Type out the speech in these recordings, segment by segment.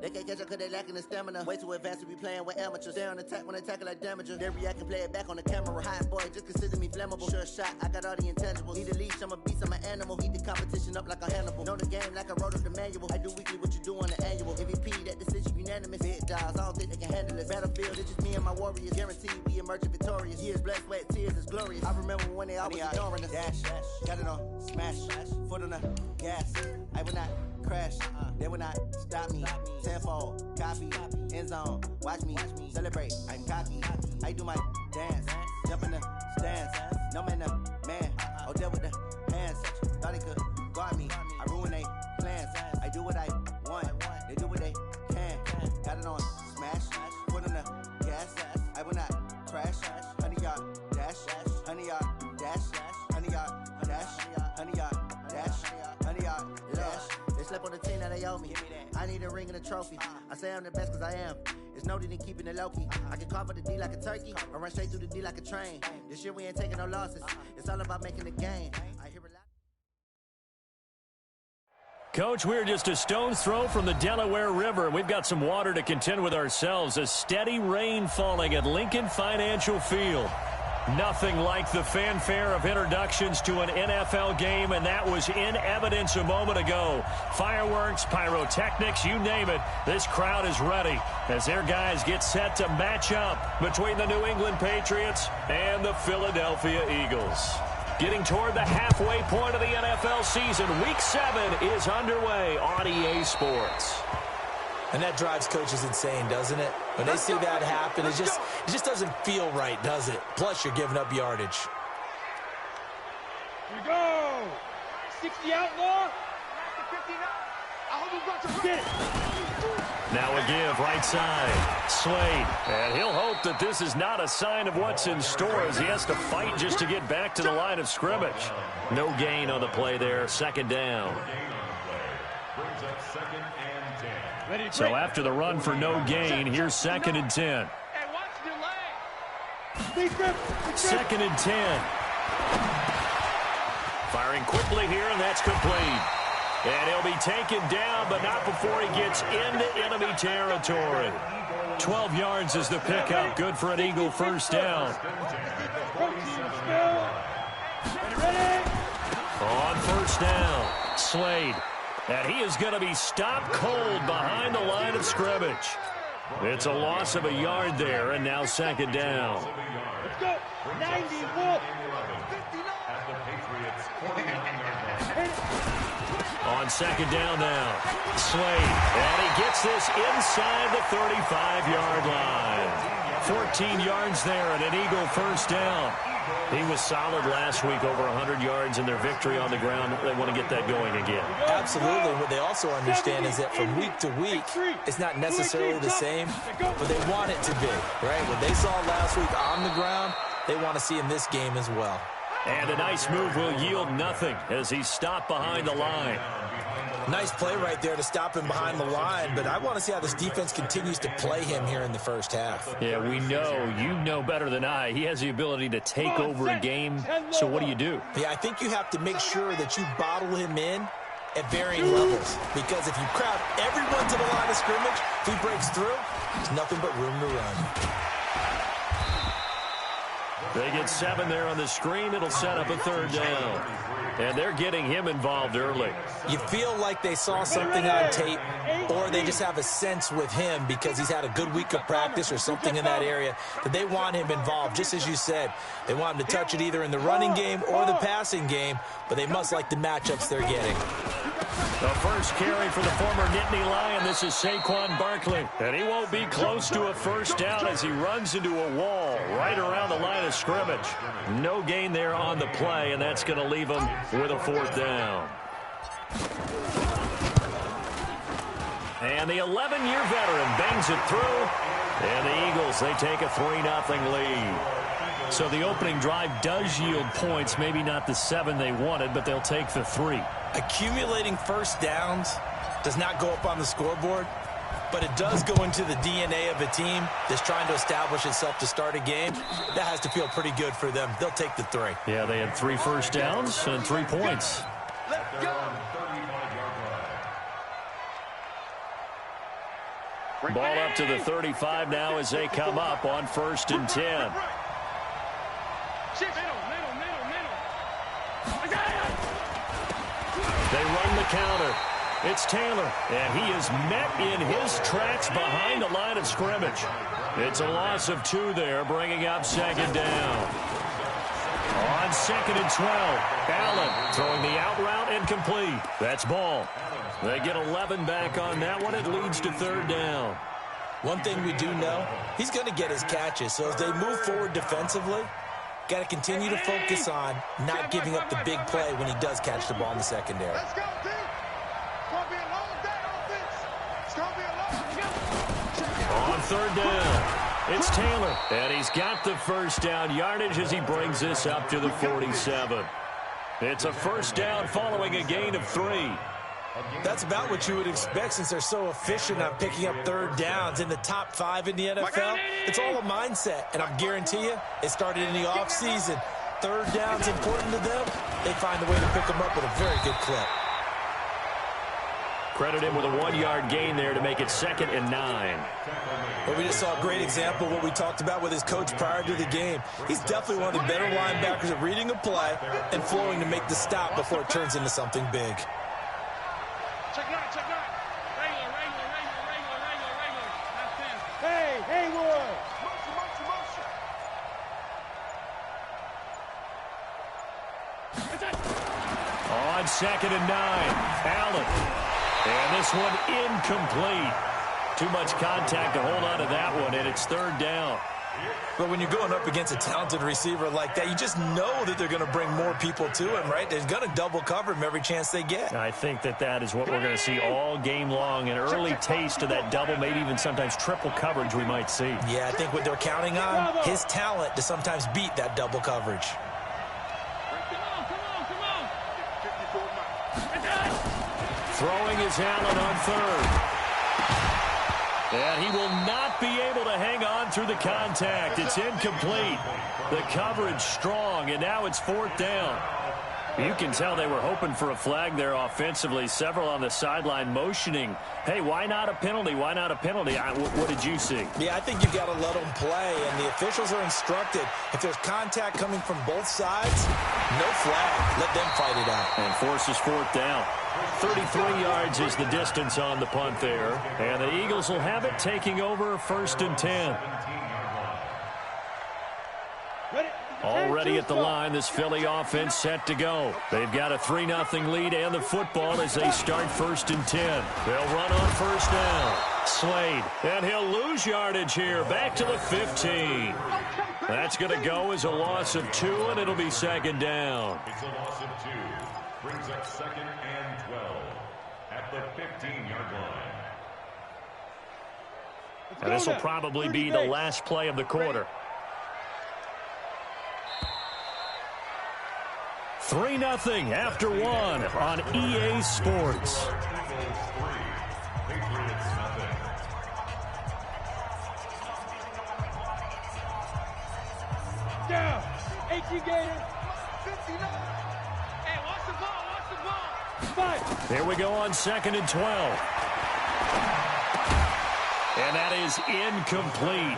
They can't catch up cause they lacking the stamina. Way too advanced to be playing with amateurs. Stay on attack when they tackle like damager. They react and play it back on the camera. Hot boy, just consider me flammable. Sure shot, I got all the intangibles. Need a leash, I'm a beast, I'm an animal. Heat the competition up like a Hannibal. Know the game like I wrote up the manual. I do weekly what you do on the annual. MVP, that decision unanimous. Big dogs, I don't think they can handle it. Battlefield, it's just me and my warriors. Guaranteed we emerging victorious. Years, blood, sweat, tears is glorious. I remember when they always ignoring us. Dash, got it on, smash, foot on the gas. I will not crash, they will not stop me. Tenfold, copy, end zone, watch me celebrate. I'm cocky, I do my dance, jump in the stands. No man, man, oh deal with the hands. Thought he could guard me, I ruin they plans. I do what I want, they do what they can. Got it on, smash, foot on the gas. I will not crash, 100-yard dash, 100-yard dash, 100-yard dash, 100-yard dash, 100-yard dash. They slept on the team that they owe me. I need a ring and a trophy. I say I'm the best cause I am. It's noted in keeping it low-key. I can carve the D like a turkey or run straight through the D like a train. This year we ain't taking no losses. It's all about making the game. I hear a lot. Coach, we're just a stone's throw from the Delaware River. We've got some water to contend with ourselves. A steady rain falling at Lincoln Financial Field. Nothing like the fanfare of introductions to an NFL game, and that was in evidence a moment ago. Fireworks, pyrotechnics, you name it. This crowd is ready as their guys get set to match up between the New England Patriots and the Philadelphia Eagles. Getting toward the halfway point of the NFL season. Week 7 is underway on EA Sports. And that drives coaches insane, doesn't it? When they see that happen, it just doesn't feel right, does it? Plus, you're giving up yardage. Here we go. 60 outlaw. Now a give, right side. Slade. And he'll hope that this is not a sign of what's in store as he has to fight just to get back to the line of scrimmage. No gain on the play there. Second down. So after the run for no gain, here's 2nd and 10. Second and 10. Firing quickly here, and that's complete. And he'll be taken down, but not before he gets into enemy territory. 12 yards is the pickup. Good for an Eagle first down. On first down, Slade. And he is going to be stopped cold behind the line of scrimmage. It's a loss of a yard there, and now 2nd down. Let's go. 91. On 2nd down now, Slade. And he gets this inside the 35-yard line. 14 yards there and an Eagle first down. He was solid last week, over 100 yards in their victory on the ground. They want to get that going again. Absolutely. What they also understand is that from week to week, it's not necessarily the same, but they want it to be, right? What they saw last week on the ground, they want to see in this game as well. And a nice move will yield nothing as he's stopped behind the line. Nice play right there to stop him behind the line, but I want to see how this defense continues to play him here in the first half. Yeah, we know. You know better than I. He has the ability to take over a game, so what do? Yeah, I think you have to make sure that you bottle him in at varying levels, because if you crowd everyone to the line of scrimmage, if he breaks through, there's nothing but room to run. They get 7 there on the screen. It'll set up a 3rd down. And they're getting him involved early. You feel like they saw something on tape, or they just have a sense with him because he's had a good week of practice or something in that area that they want him involved. Just as you said, they want him to touch it either in the running game or the passing game, but they must like the matchups they're getting. The first carry for the former Nittany Lion. This is Saquon Barkley. And he won't be close to a first down as he runs into a wall right around the line of scrimmage. No gain there on the play, and that's going to leave him with a 4th down. And the 11-year veteran bangs it through. And the Eagles, they take a 3-0 lead. So the opening drive does yield points, maybe not the 7 they wanted, but they'll take the 3. Accumulating first downs does not go up on the scoreboard, but it does go into the DNA of a team that's trying to establish itself to start a game. That has to feel pretty good for them. They'll take the 3. Yeah, they had 3 first downs and 3 points. Let's go. Ball up to the 35 now as they come up on 1st and 10. They run the counter. It's Taylor, and he is met in his tracks behind the line of scrimmage. It's a loss of 2 there, bringing up 2nd down. On 2nd and 12, Allen throwing the out route and complete. That's ball. They get 11 back on that one. It leads to 3rd down. One thing we do know, he's going to get his catches. So as they move forward defensively, got to continue to focus on not giving up the big play when he does catch the ball in the secondary. Let's go, team. It's going to be a long day offense. It's going to be a long day. On 3rd down. It's Taylor, and he's got the 1st down yardage as he brings this up to the 47. It's a 1st down following a gain of 3. That's about what you would expect since they're so efficient on picking up 3rd downs in the top 5 in the NFL. It's all a mindset, and I guarantee you it started in the offseason. 3rd down's important to them. They find a way to pick them up with a very good clip. Credit him with a 1-yard gain there to make it 2nd and 9. Well, we just saw a great example of what we talked about with his coach prior to the game. He's definitely one of the better linebackers at reading a play and flowing to make the stop before it turns into something big. Check 9, check 9. Regular. That's 10. Hey, Haywood. On 2nd and 9, Allen. And this one incomplete. Too much contact to hold on to that one, and it's 3rd down. But when you're going up against a talented receiver like that, you just know that they're going to bring more people to him, right? They're going to double cover him every chance they get. I think that is what we're going to see all game long, an early taste of that double, maybe even sometimes triple coverage we might see. Yeah, I think what they're counting on, his talent to sometimes beat that double coverage. Throwing is Allen on 3rd. And he will not be able to hang on through the contact. It's incomplete. The coverage strong, and now it's 4th down. You can tell they were hoping for a flag there offensively. Several on the sideline motioning, hey, why not a penalty? Why not a penalty? What did you see? Yeah, I think you've got to let them play, and the officials are instructed. If there's contact coming from both sides, no flag. Let them fight it out. And forces 4th down. 33 yards is the distance on the punt there. And the Eagles will have it taking over 1st and 10. Already at the line, this Philly offense set to go. They've got a 3-0 lead and the football as they start 1st and 10. They'll run on 1st down. Slade, and he'll lose yardage here. Back to the 15. That's going to go as a loss of 2, and it'll be 2nd down. It's a loss of 2. Brings up 2nd and 12 at the 15-yard line. And this will probably be the last play of the quarter. 3-0 after 1 on EA Sports. Down. 18 Gators. 59. Hey, watch the ball. Fight. Here we go on 2nd and 12. And that is incomplete.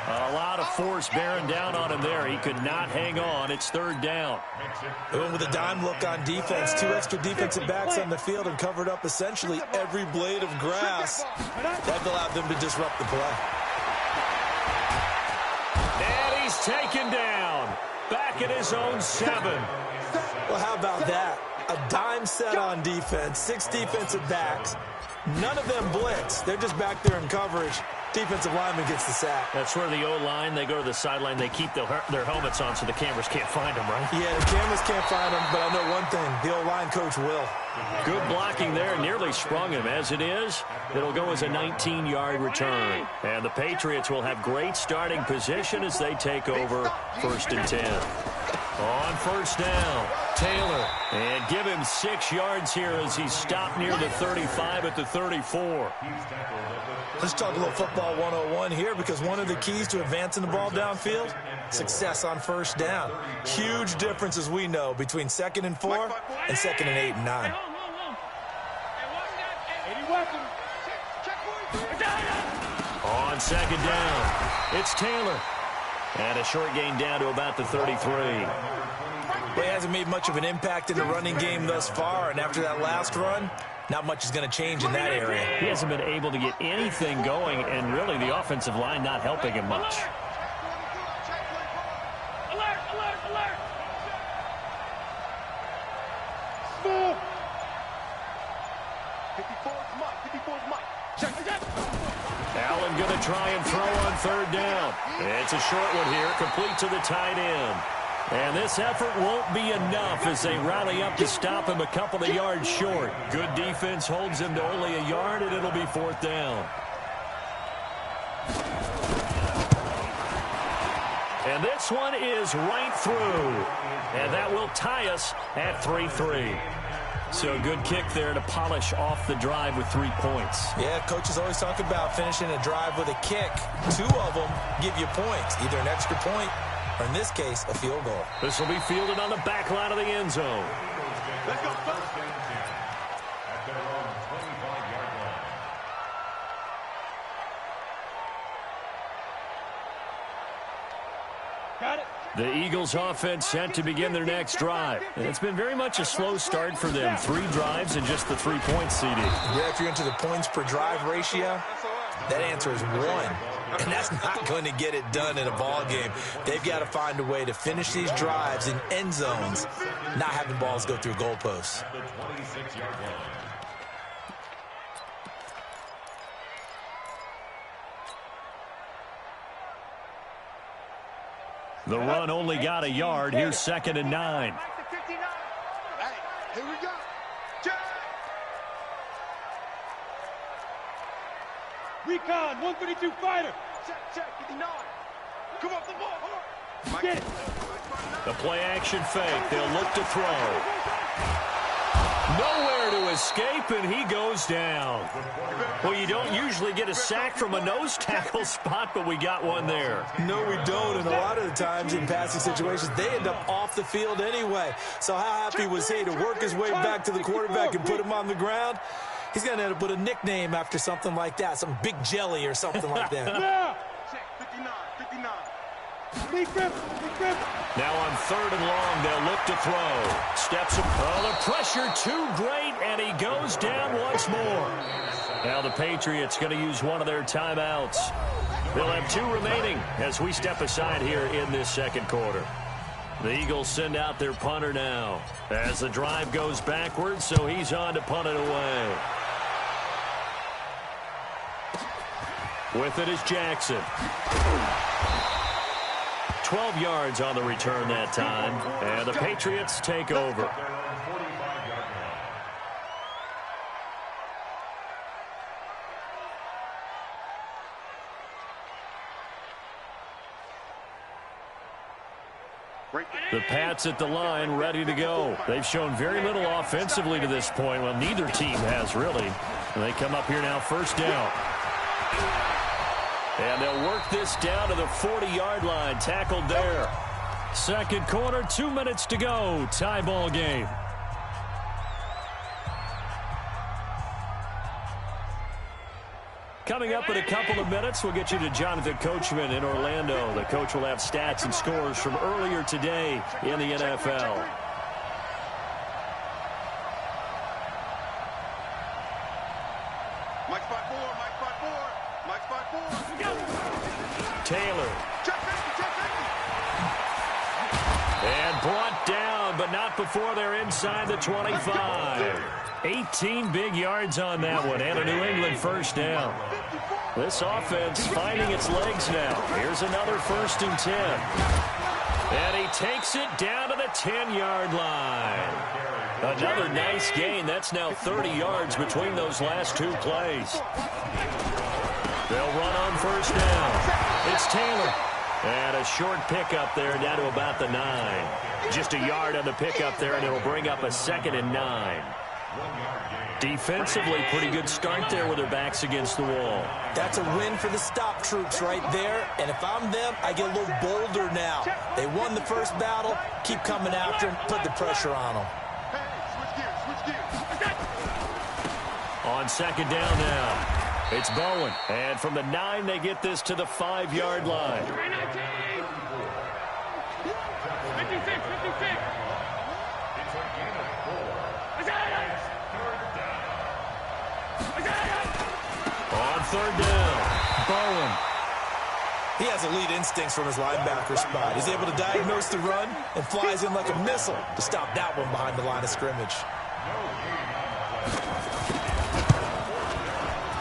A lot of force bearing down on him there. He could not hang on. It's 3rd down. And with a dime look on defense, 2 extra defensive backs on the field and covered up essentially every blade of grass. That allowed them to disrupt the play. And he's taken down. Back at his own 7. Well, how about that? A dime set on defense, 6 defensive backs. None of them blitz. They're just back there in coverage. Defensive lineman gets the sack. That's where the O-line, they go to the sideline, they keep their helmets on so the cameras can't find them, right? Yeah, the cameras can't find them, but I know one thing, the O-line coach will. Good blocking there, nearly sprung him. As it is, it'll go as a 19-yard return. And the Patriots will have great starting position as they take over 1st and 10. On 1st down, Taylor. And give him 6 yards here as he's stopped near the 35 at the 34. Let's talk a little football 101 here, because one of the keys to advancing the ball downfield, success on 1st down. Huge difference, as we know, between 2nd and 4 and 2nd and 8 and 9. on second down. It's Taylor. And a short gain down to about the 33. Well, he hasn't made much of an impact in the running game thus far, and after that last run, not much is going to change in that area. He hasn't been able to get anything going, and really the offensive line not helping him much. Alert, alert, alert. Move. 54's Mike. 54's Mike. Check. Allen going to try and throw on third down. It's a short one here, complete to the tight end. And this effort won't be enough as they rally up to stop him a couple of yards short. Good defense holds him to only a yard, and it'll be fourth down. And this one is right through. And that will tie us at 3-3. So a good kick there to polish off the drive with 3 points. Yeah, coaches always talk about finishing a drive with a kick. 2 of them give you points, either an extra point or, in this case, a field goal. This will be fielded on the back line of the end zone. Let's go. At their own 25-yard line. Got it. The Eagles offense set to begin their next drive. And it's been very much a slow start for them. 3 drives and just the 3 points, CD. Yeah, if you're into the points per drive ratio, that answer is 1. And that's not going to get it done in a ball game. They've got to find a way to finish these drives in end zones, not having balls go through goalposts. At the 26-yard line. The run only got a yard. Here's 2nd and 9. Hey, here we go. Check. Recon, 132 fighter. Check. 59. Come off the ball. Hard. Get it. The play action fake. They'll look to throw. Nowhere to escape, and he goes down. Well, you don't usually get a sack from a nose tackle spot, but we got one there. No, we don't, and a lot of the times in passing situations, they end up off the field anyway. So how happy was he to work his way back to the quarterback and put him on the ground? He's going to end up with a nickname after something like that, some Big Jelly or something like that. Yeah. Check. 59. Big grip. Now on 3rd and long, they'll look to throw. Steps up. Oh, the pressure too great, and he goes down once more. Now the Patriots going to use one of their timeouts. They'll have 2 remaining as we step aside here in this second quarter. The Eagles send out their punter now as the drive goes backwards, so he's on to punt it away. With it is Jackson. 12 yards on the return that time, and the Patriots take over. Their own 45-yard line. The Pats at the line, ready to go. They've shown very little offensively to this point. Well, neither team has, really. And they come up here now, first down. And they'll work this down to the 40-yard line, tackled there. Second quarter, 2 minutes to go. Tie ball game. Coming up in a couple of minutes, we'll get you to Jonathan Coachman in Orlando. The coach will have stats and scores from earlier today in the NFL. Mike spot 4. Taylor. And brought down, but not before they're inside the 25. 18 big yards on that one, and a New England first down. This offense finding its legs now. Here's another 1st and 10. And he takes it down to the 10-yard line. Another nice gain. That's now 30 yards between those last 2 plays. They'll run on first down. It's Taylor. And a short pickup there down to about the 9. Just a yard on the pickup there, and it'll bring up a 2nd and 9. Defensively, pretty good start there with their backs against the wall. That's a win for the stop troops right there. And if I'm them, I get a little bolder now. They won the first battle. Keep coming after them. Put the pressure on them. Hey, switch gears. On 2nd down now. It's Bowen. And from the 9, they get this to the 5-yard line. 56, 56. It's a gain of 4. It's third down. On third down, Bowen. He has elite instincts from his linebacker spot. He's able to diagnose the run and flies in like a missile to stop that one behind the line of scrimmage.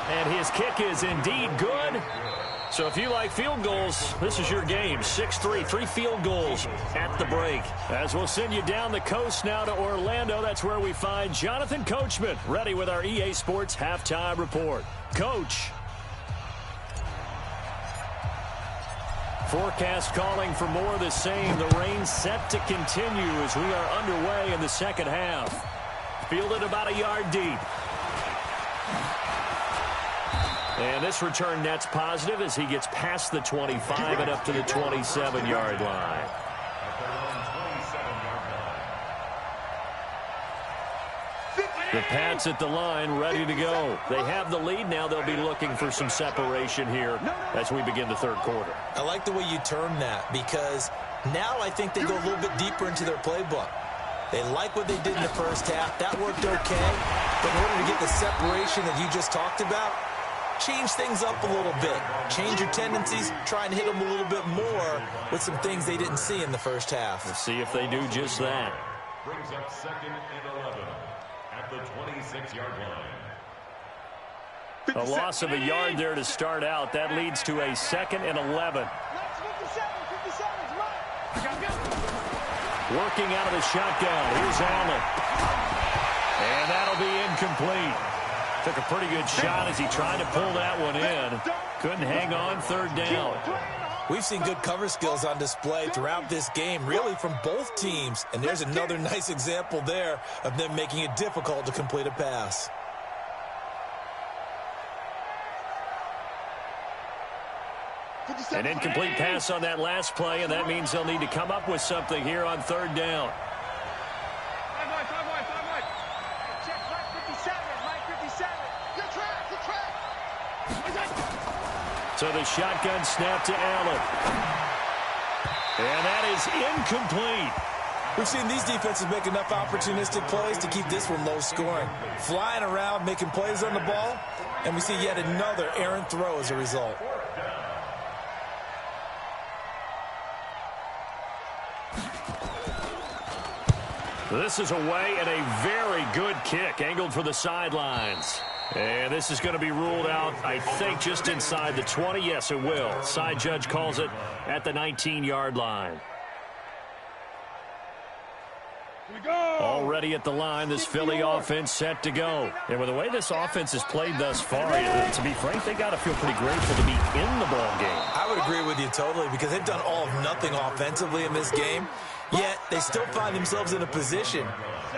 And his kick is indeed good. So if you like field goals, this is your game. 6-3, 3 field goals at the break. As we'll send you down the coast now to Orlando, that's where we find Jonathan Coachman, ready with our EA Sports halftime report. Coach. Forecast calling for more of the same. The rain set to continue as we are underway in the second half. Fielded about a yard deep. And this return net's positive as he gets past the 25 and up to the 27-yard line. The Pats at the line, ready to go. They have the lead now. They'll be looking for some separation here as we begin the third quarter. I like the way you term that because now I think they go a little bit deeper into their playbook. They like what they did in the first half. That worked okay. But in order to get the separation that you just talked about, change things up a little bit. Change your tendencies. Try and hit them a little bit more with some things they didn't see in the first half. We'll see if they do just that. Brings up 2nd and 11 at the 26-yard line. A loss of a yard there to start out. That leads to a 2nd and 11. Working out of the shotgun. Here's Allen. And that'll be incomplete. Took a pretty good shot as he tried to pull that one in. Couldn't hang on third down. We've seen good cover skills on display throughout this game, really from both teams. And there's another nice example there of them making it difficult to complete a pass. An incomplete pass on that last play, and that means they'll need to come up with something here on third down. Check right 57, right 57. Good track. So the shotgun snap to Allen. And that is incomplete. We've seen these defenses make enough opportunistic plays to keep this one low scoring. Flying around, making plays on the ball, and we see yet another errant throw as a result. This is away and a very good kick, angled for the sidelines. And this is going to be ruled out, I think, just inside the 20. Yes, it will. Side judge calls it at the 19-yard line. Already at the line, this Philly offense set to go. And with the way this offense has played thus far, to be frank, they got to feel pretty grateful to be in the ball game. I would agree with you totally because they've done all of nothing offensively in this game, yet they still find themselves in a position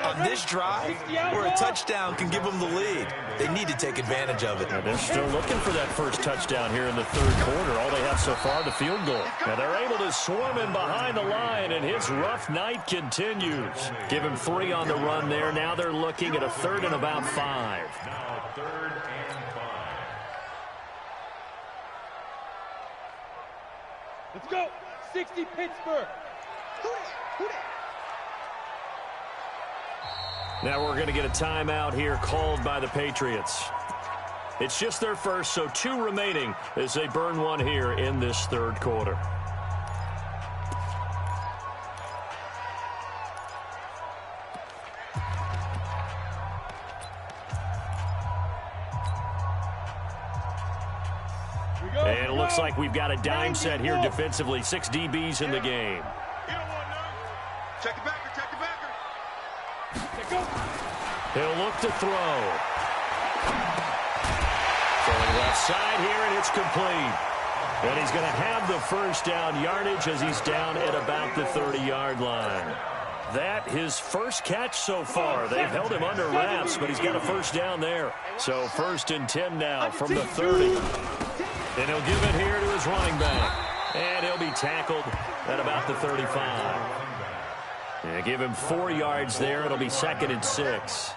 on this drive where a touchdown can give them the lead. They need to take advantage of it. And they're still looking for that first touchdown here in the third quarter. All they have so far, the field goal. And they're able to swarm him behind the line, and his rough night continues. Give him 3 on the run there. Now they're looking at a 3rd and about 5. Now 3rd and 5. Let's go. 60 Pittsburgh. Now we're going to get a timeout here called by the Patriots. It's just their first, so 2 remaining as they burn one here in this third quarter. And it looks like we've got a dime set here defensively. 6 DBs in the game. Check the backer. He'll look to throw. Throwing left side here, and it's complete. And he's going to have the first down yardage as he's down at about the 30-yard line. That his first catch so far. They've held him under wraps, but he's got a first down there. So 1st and 10 now from the 30. And he'll give it here to his running back. And he'll be tackled at about the 35. And give him 4 yards there. It'll be 2nd and 6.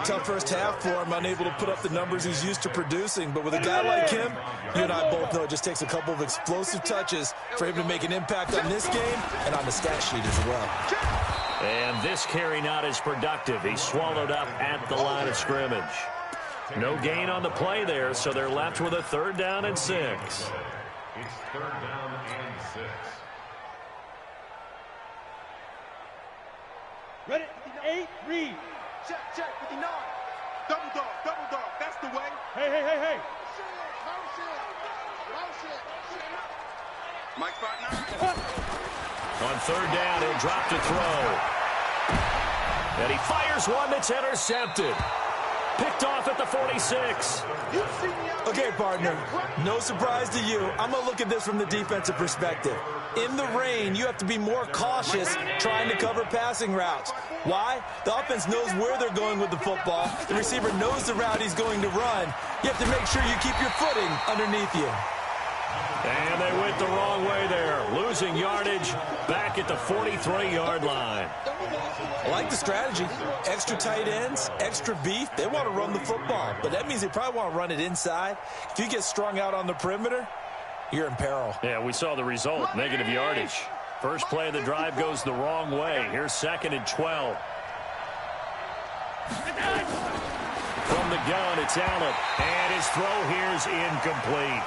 Tough first half for him, unable to put up the numbers he's used to producing. But with a guy like him, you and I both know it just takes a couple of explosive touches for him to make an impact on this game and on the stat sheet as well. And this carry not as productive. He's swallowed up at the line of scrimmage. No gain on the play there, so they're left with a 3rd down and 6. It's 3rd down and 6. Ready? 8, read. Check, 59. Double dog, that's the way. Hey. Mike spot 9. On 3rd down, he'll drop to throw. And he fires one that's intercepted. Picked off at the 46. Okay, partner, no surprise to you. I'm going to look at this from the defensive perspective. In the rain, you have to be more cautious trying to cover passing routes. Why? The offense knows where they're going with the football. The receiver knows the route he's going to run. You have to make sure you keep your footing underneath you. And they went the wrong way there, losing yardage back at the 43-yard line. I like the strategy. Extra tight ends, extra beef. They want to run the football, but that means they probably want to run it inside. If you get strung out on the perimeter, you're in peril. Yeah, we saw the result, negative yardage. First play of the drive goes the wrong way. Here's 2nd and 12. From the gun, it's Allen. And his throw here's incomplete.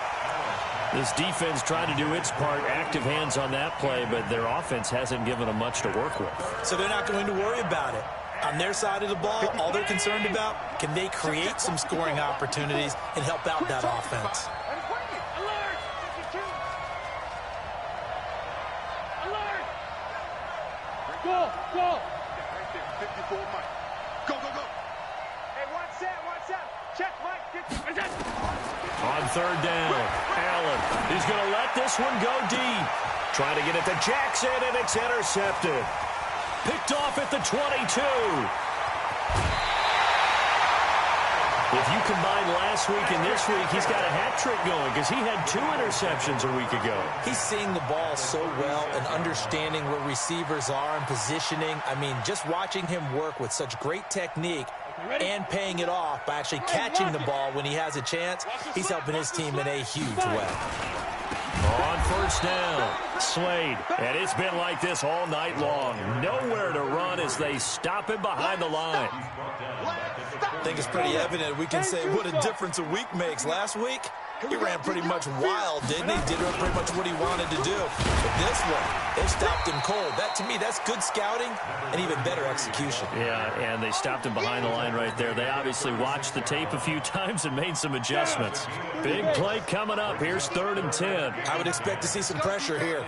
This defense trying to do its part, active hands on that play, but their offense hasn't given them much to work with. So they're not going to worry about it. On their side of the ball, all they're concerned about, can they create some scoring opportunities and help out that offense? Alert! 52. Alert! Go! Right there, 54, Mike. Go! Hey, watch out. Check, Mike. On 3rd down, Allen. He's going to let this one go deep. Trying to get it to Jackson, and it's intercepted. Picked off at the 22. If you combine last week and this week, he's got a hat trick going because he had 2 interceptions a week ago. He's seeing the ball so well and understanding where receivers are and positioning. I mean, just watching him work with such great technique and paying it off by actually catching the ball when he has a chance, he's helping his team in a huge way. On 1st down, Slade. And it's been like this all night long. Nowhere to run as they stop him behind the line. I think it's pretty evident. We can say what a difference a week makes. Last week, he ran pretty much wild, didn't he? Did pretty much what he wanted to do. But this one, they stopped him cold. That, to me, that's good scouting and even better execution. Yeah, and they stopped him behind the line right there. They obviously watched the tape a few times and made some adjustments. Big play coming up. Here's 3rd and 10. I would expect to see some pressure here.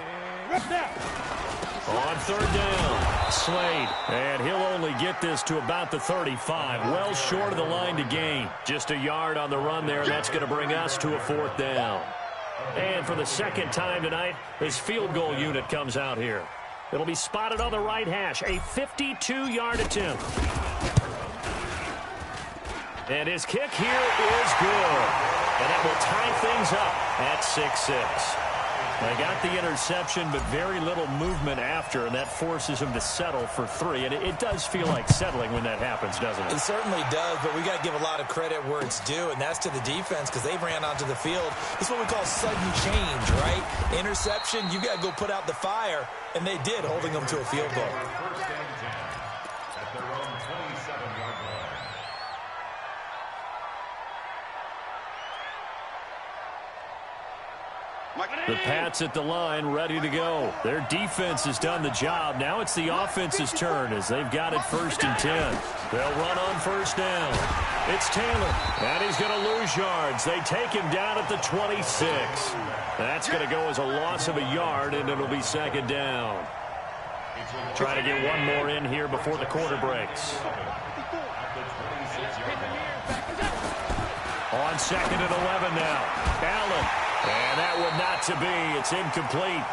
On 3rd down, Slade. And he'll only get this to about the 35. Well short of the line to gain. Just a yard on the run there, and that's going to bring us to a 4th down. And for the 2nd time tonight, his field goal unit comes out here. It'll be spotted on the right hash. A 52-yard attempt. And his kick here is good. And that will tie things up at 6-6. They got the interception, but very little movement after, and that forces him to settle for 3. And it does feel like settling when that happens, doesn't it? It certainly does, but we got to give a lot of credit where it's due, and that's to the defense because they ran onto the field. This is what we call sudden change, right? Interception, you got to go put out the fire, and they did, holding them to a field goal. At their own 27-yard line. The Pats at the line, ready to go. Their defense has done the job. Now it's the offense's turn as they've got it 1st and 10. They'll run on 1st down. It's Taylor, and he's going to lose yards. They take him down at the 26. That's going to go as a loss of a yard, and it'll be 2nd down. Trying to get one more in here before the quarter breaks. On 2nd and 11 now. Allen. And that one not to be. It's incomplete.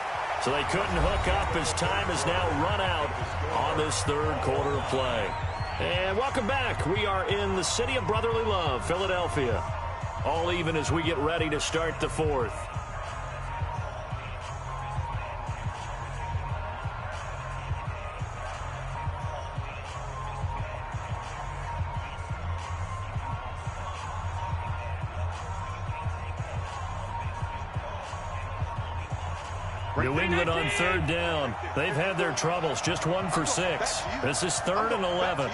So they couldn't hook up as time has now run out on this 3rd quarter of play. And welcome back. We are in the city of brotherly love, Philadelphia. All even as we get ready to start the 4th. New England on third down. They've had their troubles. Just 1 for 6. This is 3rd and 11.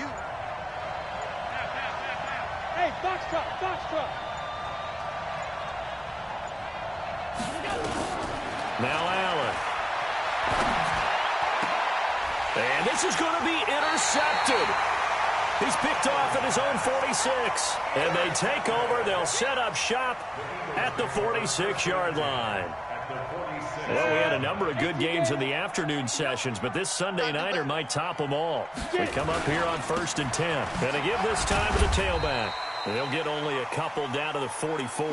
Hey, box truck, box truck. Now Allen. And this is going to be intercepted. He's picked off at his own 46. And they take over. They'll set up shop at the 46-yard line. Well, we had a number of good games in the afternoon sessions, but this Sunday nighter might top them all. We come up here on 1st and 10. And they give this time to the tailback. They'll get only a couple down to the 44.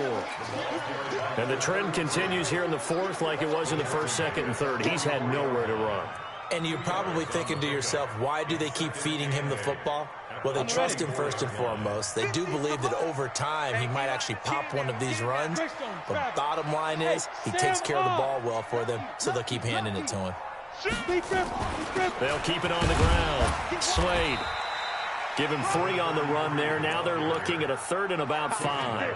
And the trend continues here in the 4th like it was in the 1st, 2nd, and 3rd. He's had nowhere to run. And you're probably thinking to yourself, why do they keep feeding him the football? Well, they trust him first and foremost. They do believe that over time he might actually pop one of these runs. But bottom line is he takes care of the ball well for them, so they'll keep handing it to him. They'll keep it on the ground. Slade. Give him 3 on the run there. Now they're looking at a 3rd and about 5.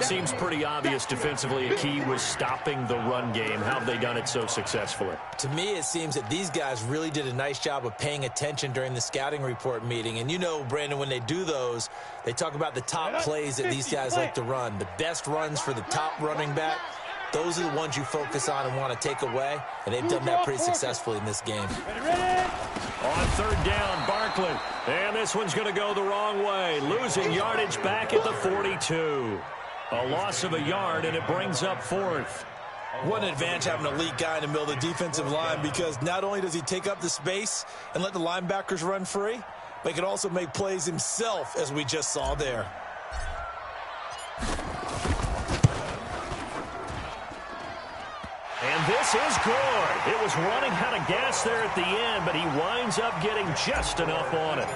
Seems pretty obvious defensively a key was stopping the run game. How have they done it so successfully? To me, it seems that these guys really did a nice job of paying attention during the scouting report meeting. And you know, Brandon, when they do those, they talk about the top plays that these guys like to run. The best runs for the top running back. Those are the ones you focus on and want to take away, and they've done that pretty successfully in this game. On 3rd down, Barkley. And this one's going to go the wrong way. Losing yardage back at the 42. A loss of a yard, and it brings up 4th. What an advantage having an elite guy in the middle of the defensive line, because not only does he take up the space and let the linebackers run free, but he can also make plays himself, as we just saw there. And this is good. It was running out of gas there at the end, but he winds up getting just enough on it.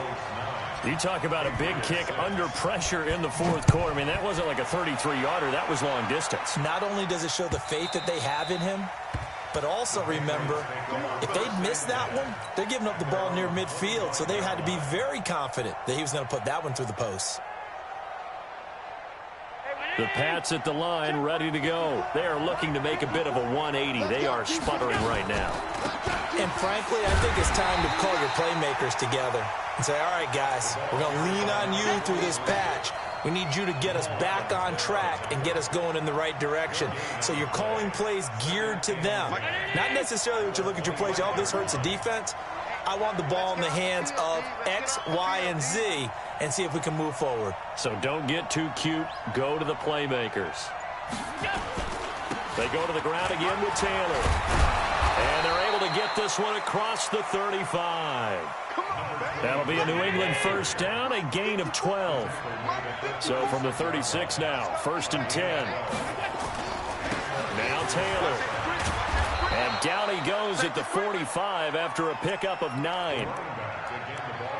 You talk about a big kick under pressure in the 4th quarter. I mean, that wasn't like a 33-yarder. That was long distance. Not only does it show the faith that they have in him, but also remember, if they'd missed that one, they're giving up the ball near midfield, so they had to be very confident that he was going to put that one through the post. The Pats at the line, ready to go. They are looking to make a bit of a 180. They are sputtering right now. And frankly, I think it's time to call your playmakers together and say, all right, guys, we're going to lean on you through this patch. We need you to get us back on track and get us going in the right direction. So you're calling plays geared to them. Not necessarily what you look at your plays, oh, this hurts the defense. I want the ball in the hands of X, Y, and Z and see if we can move forward. So don't get too cute. Go to the playmakers. They go to the ground again with Taylor. And they're able to get this one across the 35. That'll be a New England 1st down, a gain of 12. So from the 36 now, 1st and 10. Now Taylor. And down he goes at the 45 after a pickup of 9.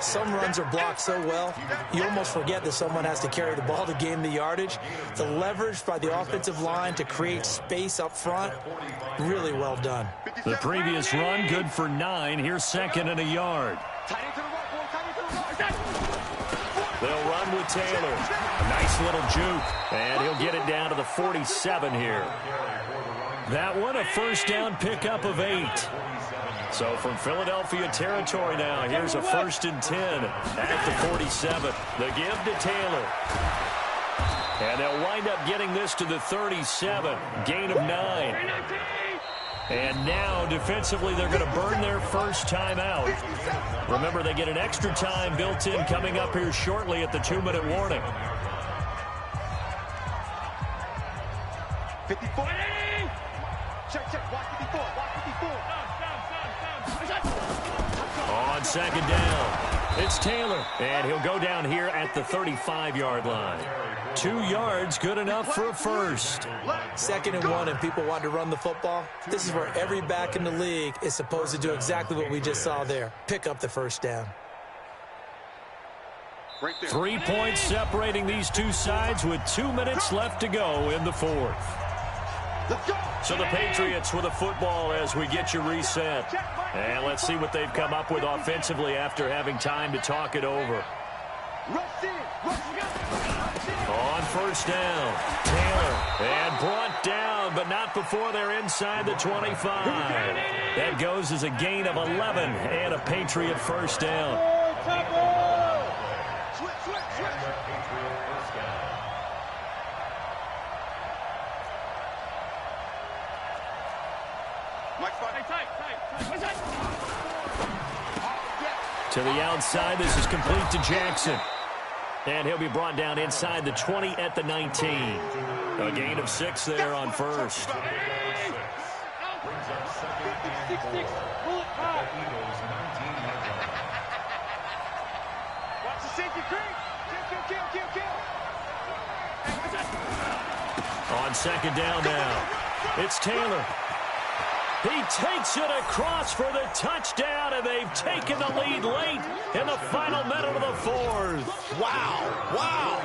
Some runs are blocked so well, you almost forget that someone has to carry the ball to gain the yardage. The leverage by the offensive line to create space up front, really well done. The previous run, good for 9. Here's 2nd and a yard. They'll run with Taylor. A nice little juke, and he'll get it down to the 47 here. That one, a 1st down pickup of 8. So from Philadelphia territory now, here's a 1st and 10 at the 47. The give to Taylor. And they'll wind up getting this to the 37. Gain of 9. And now, defensively, they're going to burn their first time out. Remember, they get an extra time built in coming up here shortly at the 2-minute warning. 54. Check. Watch 54. Watch 54. On 2nd down, it's Taylor. And he'll go down here at the 35-yard line. 2 yards, good enough for a first. 2nd and 1, and people want to run the football. This is where every back in the league is supposed to do exactly what we just saw there. Pick up the 1st down. 3 points separating these two sides with 2 minutes left to go in the 4th. So the Patriots with a football as we get you reset. And let's see what they've come up with offensively after having time to talk it over. On first down, Taylor, and brought down, but not before they're inside the 25. That goes as a gain of 11 and a Patriot first down. To the outside, this is complete to Jackson. And he'll be brought down inside the 20 at the 19. A gain of 6 there on first. On second down now, it's Taylor. He takes it across for the touchdown, and they've taken the lead late in the final minute of the fourth. Wow, wow,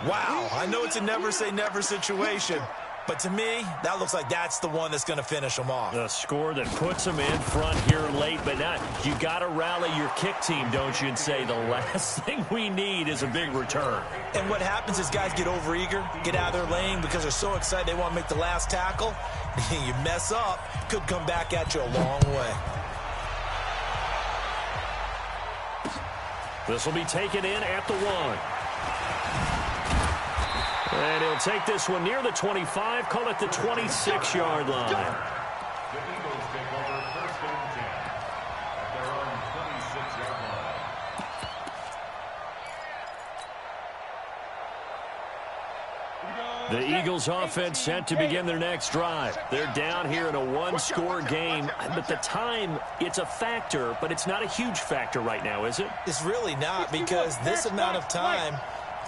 wow. I know it's a never-say-never situation, but to me, that looks like that's the one that's going to finish them off. The score that puts them in front here late, but not. You got to rally your kick team, don't you, and say the last thing we need is a big return. And what happens is guys get overeager, get out of their lane because they're so excited they want to make the last tackle. You mess up, could come back at you a long way. This will be taken in at the 1. And he'll take this one near the 25, call it the 26-yard line. The Eagles take over first and 10 at their own 26-yard line. The Eagles offense set to begin their next drive. They're down here in a one-score game, but the time, it's a factor, but it's not a huge factor right now, is it? It's really not, because this amount of time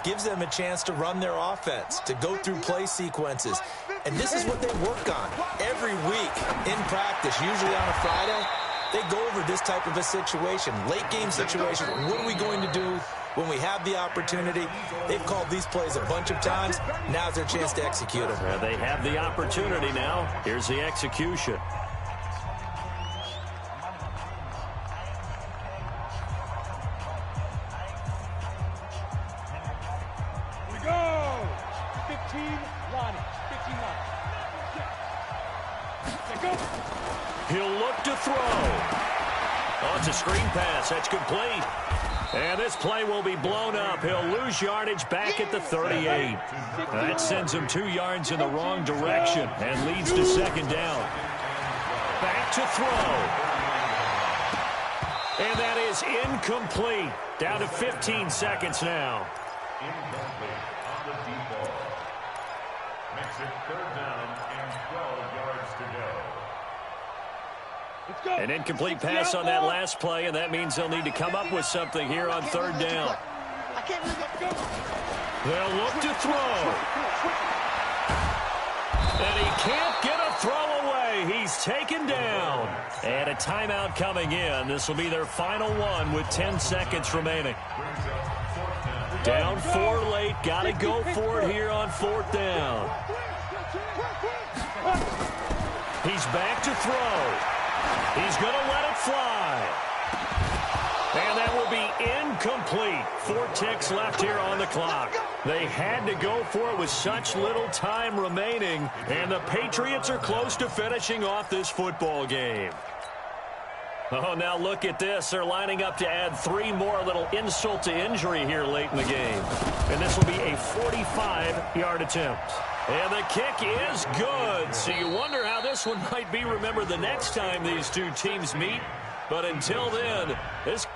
gives them a chance to run their offense, to go through play sequences. And this is what they work on every week in practice, usually on a Friday. They go over this type of a situation, late game situation. What are we going to do when we have the opportunity? They've called these plays a bunch of times. Now's their chance to execute them. They have the opportunity now. Here's the execution. We go! 15 line. 15 line. Go! He'll look to throw. Oh, it's a screen pass. That's complete. And this play will be blown up. He'll lose yardage back at the 38. That sends him 2 yards in the wrong direction and leads to second down. Back to throw. And that is incomplete. Down to 15 seconds now. Incomplete on the deep ball. Makes it third down and 12 yards to go. An incomplete pass on that last play, and that means they'll need to come up with something here on third down. They'll look to throw. And he can't get a throw away. He's taken down. And a timeout coming in. This will be their final one with 10 seconds remaining. Down 4 late. Got to go for it here on fourth down. He's back to throw. He's going to let it fly. And that will be incomplete. 4 ticks left here on the clock. They had to go for it with such little time remaining. And the Patriots are close to finishing off this football game. Oh, now look at this. They're lining up to add 3 more, a little insult to injury here late in the game. And this will be a 45-yard attempt. And the kick is good. So you wonder how this one might be remembered the next time these two teams meet. But until then, this